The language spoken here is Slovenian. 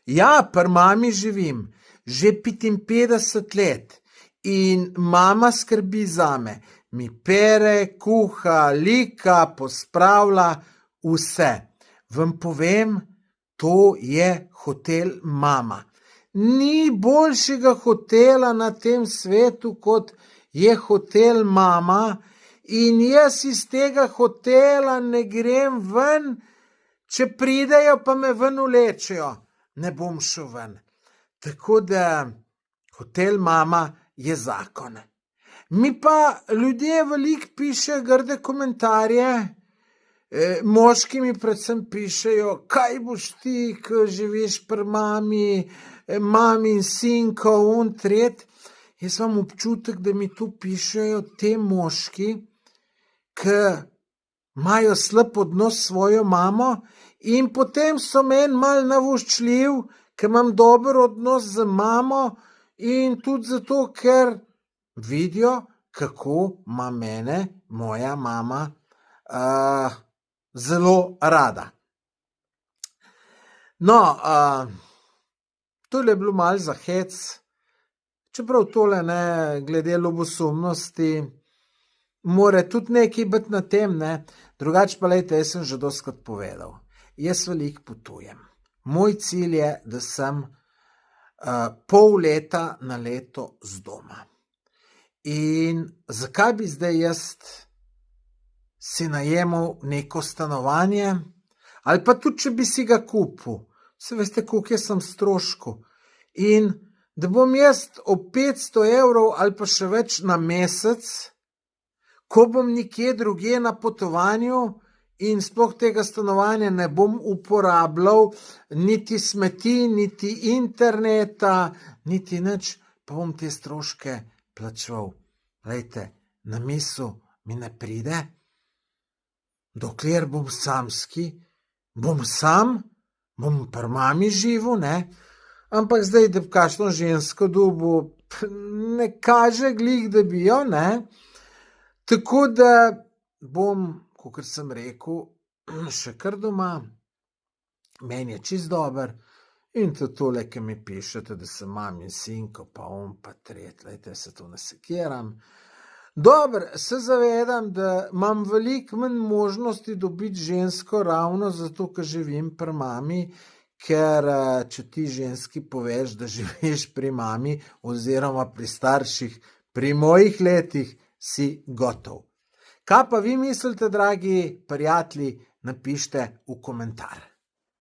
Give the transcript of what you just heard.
Ja, pri mami živim že 55 let in mama skrbi zame. Mi pere, kuha, lika, pospravlja, vse. Vam povem, to je hotel mama. Ni boljšega hotela na tem svetu, kot je hotel mama, in jaz iz tega hotela ne grem ven, če pridejo pa me ven vlečejo, ne bom šel ven. Tako da hotel mama je zakon. Mi pa ljudje veliko pišejo grde komentarje, moški mi predvsem pišejo, kaj boš ti, ko živiš pri mami, mamin sinko, on tret. Jaz imam občutek, da mi tu pišejo te moški, ki imajo slab odnos s svojo mamo in potem so meni malo navoščljiv, ker imam dober odnos z mamo in tudi zato, ker vidijo, kako ima mene moja mama zelo rada. No, tole je bilo malo za hec, čeprav tole ne, glede ljubosumnosti, more tudi nekaj biti na tem, ne. Drugače pa, lejte, jaz sem že dostikrat povedal. Jaz veliko potujem. Moj cilj je, da sem pol leta na leto z doma. In zakaj bi zdaj jaz si najemal neko stanovanje, ali pa tudi, če bi si ga kupil, se veste, koliko jaz sem stroškov, in da bom jaz ob 500 evrov ali pa še več na mesec, ko bom nekje drugje na potovanju in sploh tega stanovanja ne bom uporabljal, niti smeti, niti interneta, niti nič, pa bom te stroške plačeval. Glejte, na misel mi ne pride, dokler bom samski, bom sam, bom pri mami živel, ne, ampak zdaj, da bi kakšno žensko dobil, ne kaže glih, da bi jo, ne, tako da bom, kakor sem rekel, še kar doma, meni je čist dober, in tudi tole, ki mi pišete, da sem mamin sinko, pa on pa tret, lejte, se to ne sekiram. Dobro, se zavedam, da imam veliko manj možnosti dobiti žensko ravno zato, ker živim pri mami, ker če ti ženski poveš, da živiš pri mami oziroma pri starših, pri mojih letih, si gotov. Kaj pa vi mislite, dragi prijatelji, napišite v komentar.